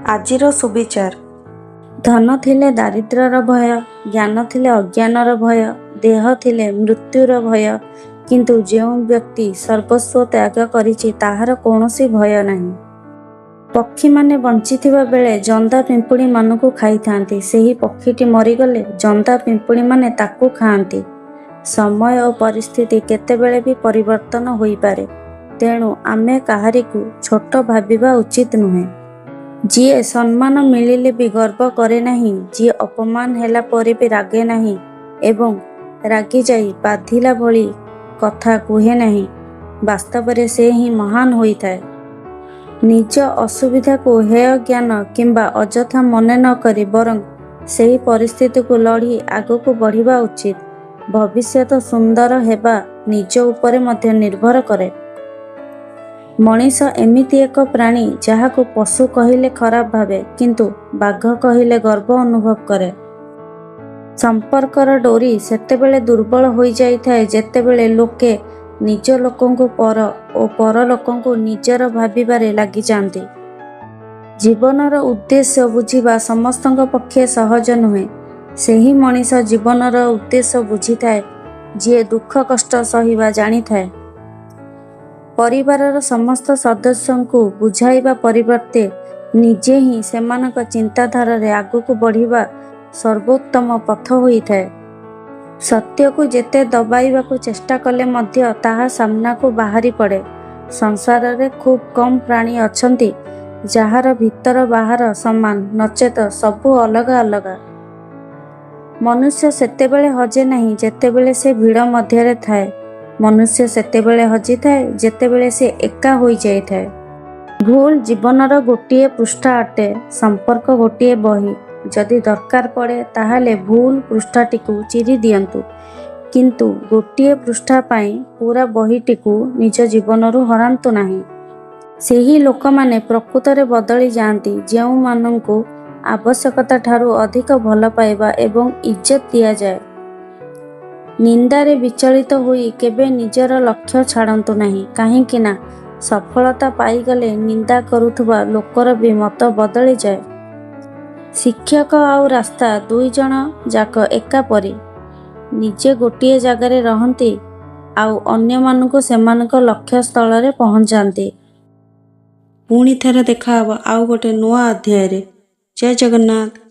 ଆଜିର ସୁବିଚାର। ଧନ ଥିଲେ ଦାରିଦ୍ର୍ୟର ଭୟ, ଜ୍ଞାନ ଥିଲେ ଅଜ୍ଞାନର ଭୟ, ଦେହ ଥିଲେ ମୃତ୍ୟୁର ଭୟ, କିନ୍ତୁ ଯେଉଁ ବ୍ୟକ୍ତି ସର୍ବସ୍ୱ ତ୍ୟାଗ କରିଛି ତାହାର କୌଣସି ଭୟ ନାହିଁ। ପକ୍ଷୀମାନେ ବଞ୍ଚିଥିବା ବେଳେ ଜନ୍ଦା ପିମ୍ପୁଡ଼ିମାନଙ୍କୁ ଖାଇଥାନ୍ତି। ସେହି ପକ୍ଷୀଟି ମରିଗଲେ ଜନ୍ଦା ପିମ୍ପୁଡ଼ିମାନେ ତାକୁ ଖାଆନ୍ତି। ସମୟ ଓ ପରିସ୍ଥିତି କେତେବେଳେ ବି ପରିବର୍ତ୍ତନ ହୋଇପାରେ, ତେଣୁ ଆମେ କାହାରିକୁ ଛୋଟ ଭାବିବା ଉଚିତ ନୁହେଁ। ଯିଏ ସମ୍ମାନ ମିଳିଲେ ବି ଗର୍ବ କରେ ନାହିଁ, ଯିଏ ଅପମାନ ହେଲା ପରେ ବି ରାଗେ ନାହିଁ ଏବଂ ରାଗିଯାଇ ବାଧିଲା ଭଳି କଥା କୁହେ ନାହିଁ, ବାସ୍ତବରେ ସେ ହିଁ ମହାନ ହୋଇଥାଏ। ନିଜ ଅସୁବିଧାକୁ ହେୟ ଜ୍ଞାନ କିମ୍ବା ଅଯଥା ମନେ ନ କରି ବରଂ ସେହି ପରିସ୍ଥିତିକୁ ଲଢ଼ି ଆଗକୁ ବଢ଼ିବା ଉଚିତ। ଭବିଷ୍ୟତ ସୁନ୍ଦର ହେବା ନିଜ ଉପରେ ମଧ୍ୟ ନିର୍ଭର କରେ। ମଣିଷ ଏମିତି ଏକ ପ୍ରାଣୀ ଯାହାକୁ ପଶୁ କହିଲେ ଖରାପ ଭାବେ, କିନ୍ତୁ ବାଘ କହିଲେ ଗର୍ବ ଅନୁଭବ କରେ। ସମ୍ପର୍କର ଡୋରି ସେତେବେଳେ ଦୁର୍ବଳ ହୋଇଯାଇଥାଏ ଯେତେବେଳେ ଲୋକେ ନିଜ ଲୋକଙ୍କୁ ପର ଓ ପର ଲୋକଙ୍କୁ ନିଜର ଭାବିବାରେ ଲାଗିଯାଆନ୍ତି। ଜୀବନର ଉଦ୍ଦେଶ୍ୟ ବୁଝିବା ସମସ୍ତଙ୍କ ପକ୍ଷେ ସହଜ ନୁହେଁ। ସେହି ମଣିଷ ଜୀବନର ଉଦ୍ଦେଶ୍ୟ ବୁଝିଥାଏ ଯିଏ ଦୁଃଖ କଷ୍ଟ ସହିବା ଜାଣିଥାଏ। ପରିବାରର ସମସ୍ତ ସଦସ୍ୟଙ୍କୁ ବୁଝାଇବା ପରିବର୍ତ୍ତେ ନିଜେ ହିଁ ସେମାନଙ୍କ ଚିନ୍ତାଧାରାରେ ଆଗକୁ ବଢ଼ିବା ସର୍ବୋତ୍ତମ ପଥ ହୋଇଥାଏ। ସତ୍ୟକୁ ଯେତେ ଦବାଇବାକୁ ଚେଷ୍ଟା କଲେ ମଧ୍ୟ ତାହା ସାମ୍ନାକୁ ବାହାରି ପଡ଼େ। ସଂସାରରେ ଖୁବ୍ କମ୍ ପ୍ରାଣୀ ଅଛନ୍ତି ଯାହାର ଭିତର ବାହାର ସମାନ, ନଚେତ ସବୁ ଅଲଗା ଅଲଗା। ମନୁଷ୍ୟ ସେତେବେଳେ ହଜେ ନାହିଁ ଯେତେବେଳେ ସେ ଭିଡ଼ ମଧ୍ୟରେ ଥାଏ। ମନୁଷ୍ୟ ସେତେବେଳେ ହଜିଥାଏ ଯେତେବେଳେ ସେ ଏକା ହୋଇଯାଇଥାଏ। ଭୁଲ ଜୀବନର ଗୋଟିଏ ପୃଷ୍ଠା ଅଟେ, ସମ୍ପର୍କ ଗୋଟିଏ ବହି। ଯଦି ଦରକାର ପଡ଼େ ତାହେଲେ ଭୁଲ ପୃଷ୍ଠାଟିକୁ ଚିରି ଦିଅନ୍ତୁ, କିନ୍ତୁ ଗୋଟିଏ ପୃଷ୍ଠା ପାଇଁ ପୂରା ବହିଟିକୁ ନିଜ ଜୀବନରୁ ହରାନ୍ତୁ ନାହିଁ। ସେହି ଲୋକମାନେ ପ୍ରକୃତରେ ବଦଳି ଯାଆନ୍ତି ଯେଉଁମାନଙ୍କୁ ଆବଶ୍ୟକତା ଠାରୁ ଅଧିକ ଭଲ ପାଇବା ଏବଂ ଇଜ୍ଜତ ଦିଆଯାଏ। ନିନ୍ଦାରେ ବିଚଳିତ ହୋଇ କେବେ ନିଜର ଲକ୍ଷ୍ୟ ଛାଡ଼ନ୍ତୁ ନାହିଁ, କାହିଁକି ନା ସଫଳତା ପାଇଗଲେ ନିନ୍ଦା କରୁଥିବା ଲୋକର ବି ମତ ବଦଳିଯାଏ। ଶିକ୍ଷକ ଆଉ ରାସ୍ତା ଦୁଇ ଜଣ ଯାକ ଏକା ପରି। ନିଜେ ଗୋଟିଏ ଜାଗାରେ ରହନ୍ତି ଆଉ ଅନ୍ୟମାନଙ୍କୁ ସେମାନଙ୍କ ଲକ୍ଷ୍ୟସ୍ଥଳରେ ପହଞ୍ଚାନ୍ତି। ପୁଣି ଥରେ ଦେଖାହେବ ଆଉ ଗୋଟେ ନୂଆ ଅଧ୍ୟାୟରେ। ଜୟ ଜଗନ୍ନାଥ।